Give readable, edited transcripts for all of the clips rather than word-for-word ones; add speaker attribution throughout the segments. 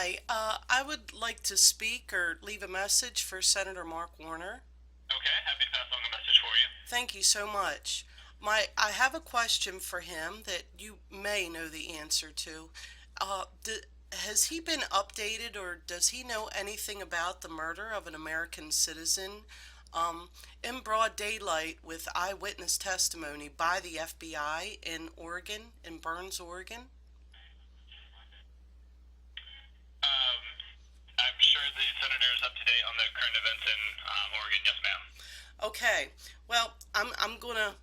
Speaker 1: Hi, I would like to speak or leave a message for Senator Mark Warner.
Speaker 2: Okay, happy to pass along a message for you.
Speaker 1: Thank you so much. I have a question for him that you may know the answer to. Uh, d has he been updated or does he know anything about the murder of an American citizen in broad daylight with eyewitness testimony by the FBI in Oregon, in Burns, Oregon?
Speaker 2: Um, I'm sure the senator is up to date on the current events in Oregon. Yes, ma'am.
Speaker 1: Okay. Well, I'm gonna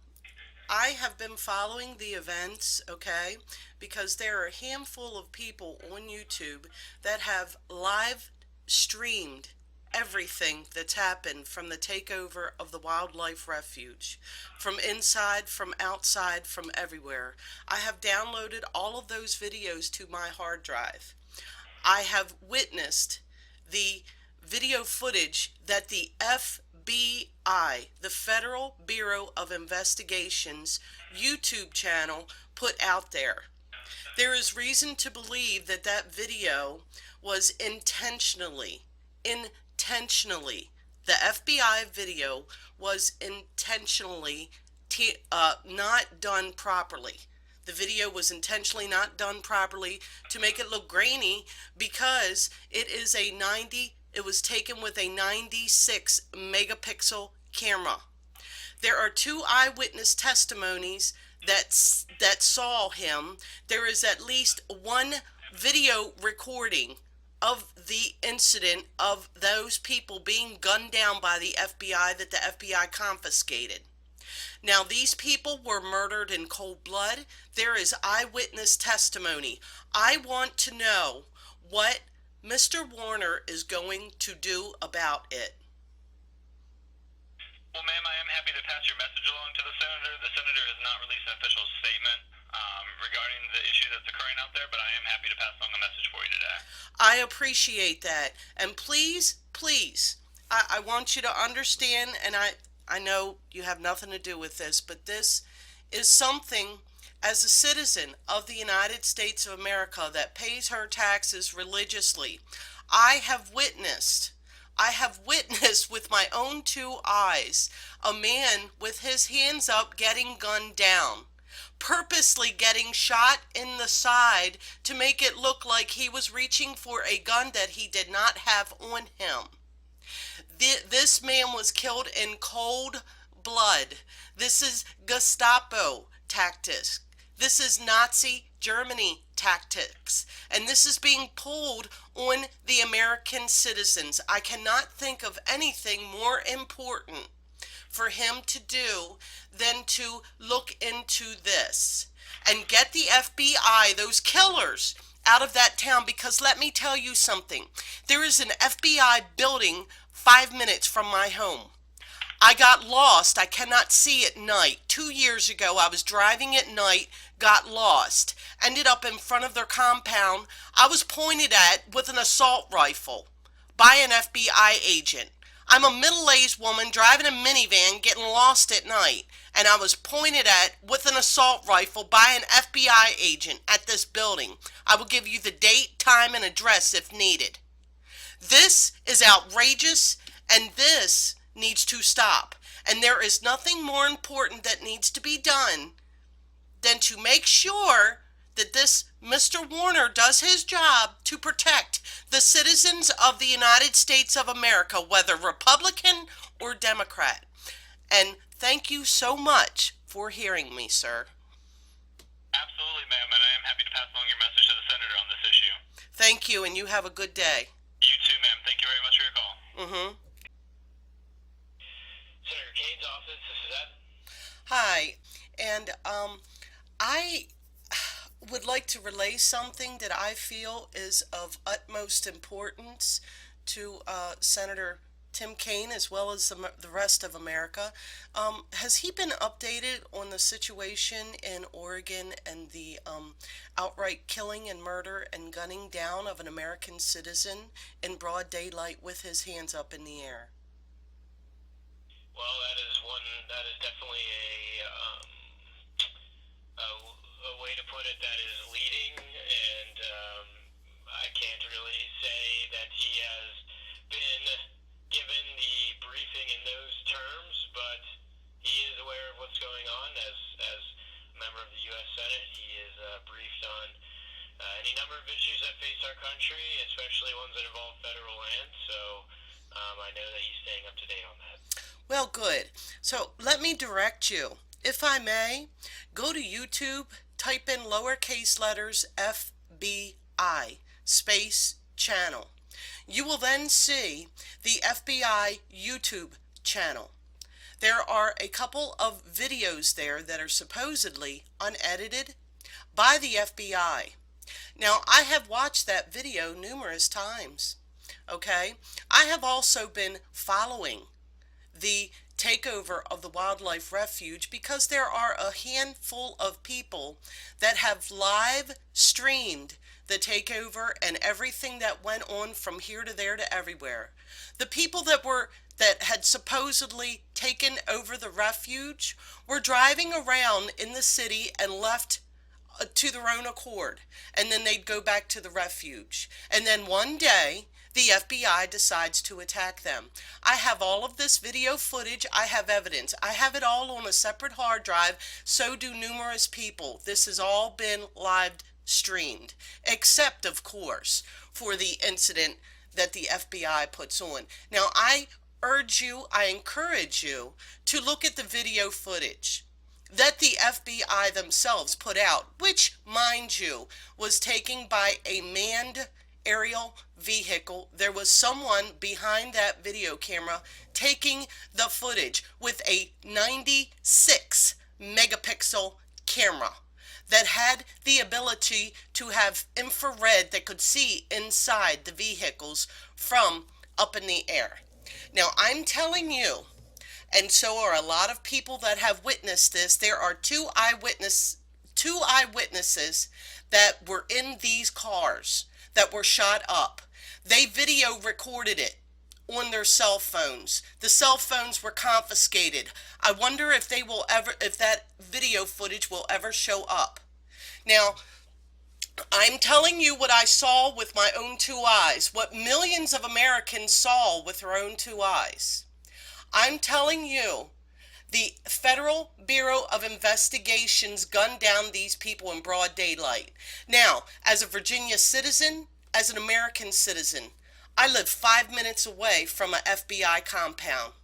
Speaker 1: I have been following the events, okay, because there are a handful of people on YouTube that have live streamed everything that's happened from the takeover of the wildlife refuge, from inside, from outside, from everywhere. I have downloaded all of those videos to my hard drive. I have witnessed the video footage that the FBI, the Federal Bureau of Investigation's YouTube channel put out there. There is reason to believe that that video was intentionally, the FBI video was intentionally not done properly. The video was intentionally not done properly to make it look grainy because it was taken with a 96 megapixel camera. There are two eyewitness testimonies that saw him. There is at least one video recording of the incident of those people being gunned down by the FBI that the FBI confiscated. Now, these people were murdered in cold blood. There is eyewitness testimony. I want to know what Mr. Warner is going to do about it.
Speaker 2: Well, ma'am, I am happy to pass your message along to the senator. The senator has not released an official statement regarding the issue that's occurring out there, but I am happy to pass along a message for you today.
Speaker 1: I appreciate that. And please, I want you to understand, and I know you have nothing to do with this, but this is something as a citizen of the United States of America that pays her taxes religiously. I have witnessed, I have witnessed with my own two eyes a man with his hands up getting gunned down, purposely getting shot in the side to make it look like he was reaching for a gun that he did not have on him. This man was killed in cold blood. This is Gestapo tactics. This is Nazi Germany tactics. And this is being pulled on the American citizens. I cannot think of anything more important for him to do than to look into this and get the FBI, those killers, out of that town. Because let me tell you something, there is an FBI building 5 minutes from my home. I got lost. I cannot see at night. 2 years ago, I was driving at night, got lost, ended up in front of their compound. I was pointed at with an assault rifle by an FBI agent. I'm a middle-aged woman driving a minivan getting lost at night, and I was pointed at with an assault rifle by an FBI agent at this building. I will give you the date, time, and address if needed. This is outrageous, and this needs to stop. And there is nothing more important that needs to be done than to make sure that this Mr. Warner does his job to protect the citizens of the United States of America, whether Republican or Democrat. And thank you so much for hearing me, sir.
Speaker 2: Absolutely, ma'am, and I am happy to pass along your message to the senator on this issue.
Speaker 1: Thank you, and you have a good day.
Speaker 2: You too, ma'am. Thank you very much for your call.
Speaker 1: Mm-hmm.
Speaker 2: Senator Kane's office, this is Ed.
Speaker 1: Hi, and I would like to relay something that I feel is of utmost importance to Senator Tim Kaine as well as the rest of America. Has he been updated on the situation in Oregon and the outright killing and murder and gunning down of an American citizen in broad daylight with his hands up in the air?
Speaker 2: Well, that is definitely a way to put it that is leading, and I can't really
Speaker 1: Well, good. So let me direct you. If I may, go to YouTube, type in lowercase letters FBI, space channel. You will then see the FBI YouTube channel. There are a couple of videos there that are supposedly unedited by the FBI. Now, I have watched that video numerous times. Okay? I have also been following the takeover of the wildlife refuge because there are a handful of people that have live streamed the takeover and everything that went on from here to there to everywhere. The people that had supposedly taken over the refuge were driving around in the city and left to their own accord, and then they'd go back to the refuge. And then one day, the FBI decides to attack them. I have all of this video footage. I have evidence. I have it all on a separate hard drive. So do numerous people. This has all been live streamed, except, of course, for the incident that the FBI puts on. Now, I encourage you to look at the video footage that the FBI themselves put out, which, mind you, was taken by a manned aerial vehicle. There was someone behind that video camera taking the footage with a 96 megapixel camera that had the ability to have infrared that could see inside the vehicles from up in the air. Now, I'm telling you, and so are a lot of people that have witnessed this. There are two eyewitnesses that were in these cars that were shot up. They video recorded it on their cell phones. The cell phones were confiscated. I wonder if that video footage will ever show up. Now, I'm telling you what I saw with my own two eyes, what millions of Americans saw with their own two eyes. I'm telling you, the Federal Bureau of Investigations gunned down these people in broad daylight. Now, as a Virginia citizen, as an American citizen, I live 5 minutes away from an FBI compound.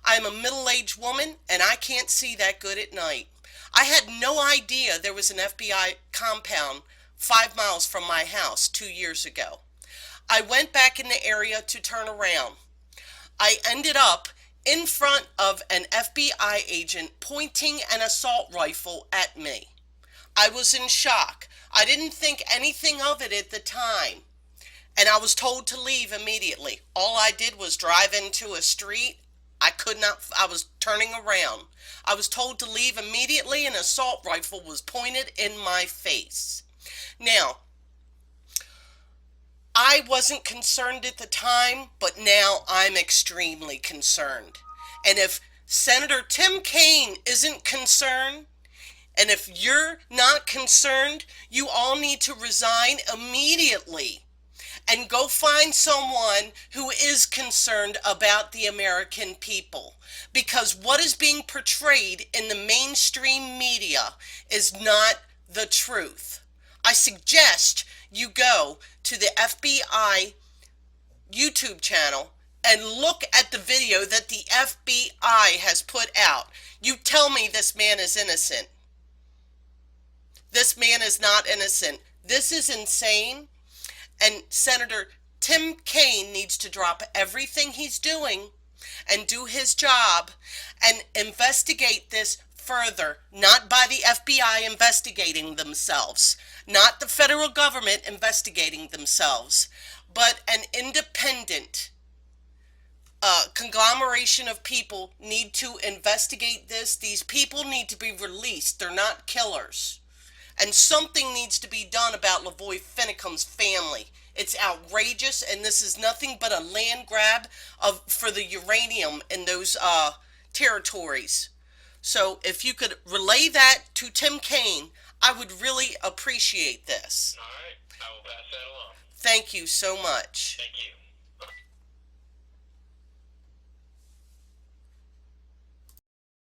Speaker 1: I'm a middle-aged woman, and I can't see that good at night. I had no idea there was an FBI compound 5 miles from my house 2 years ago. I went back in the area to turn around. I ended up in front of an FBI agent pointing an assault rifle at me. I was in shock. I didn't think anything of it at the time. And I was told to leave immediately. All I did was drive into a street. I was turning around. I was told to leave immediately. An assault rifle was pointed in my face. Now, I wasn't concerned at the time, but now I'm extremely concerned. And if Senator Tim Kaine isn't concerned, and if you're not concerned, you all need to resign immediately and go find someone who is concerned about the American people. Because what is being portrayed in the mainstream media is not the truth. I suggest you go to the FBI YouTube channel and look at the video that the FBI has put out. You tell me this man is innocent. This man is not innocent. This is insane. And Senator Tim Kaine needs to drop everything he's doing and do his job and investigate this further, not by the FBI investigating themselves, not the federal government investigating themselves, but an independent conglomeration of people need to investigate this. These people need to be released. They're not killers. And something needs to be done about LaVoy Finicum's family. It's outrageous, and this is nothing but a land grab for the uranium in those territories. So if you could relay that to Tim Kaine, I would really appreciate this.
Speaker 2: All right. I will pass that along.
Speaker 1: Thank you so much.
Speaker 2: Thank you.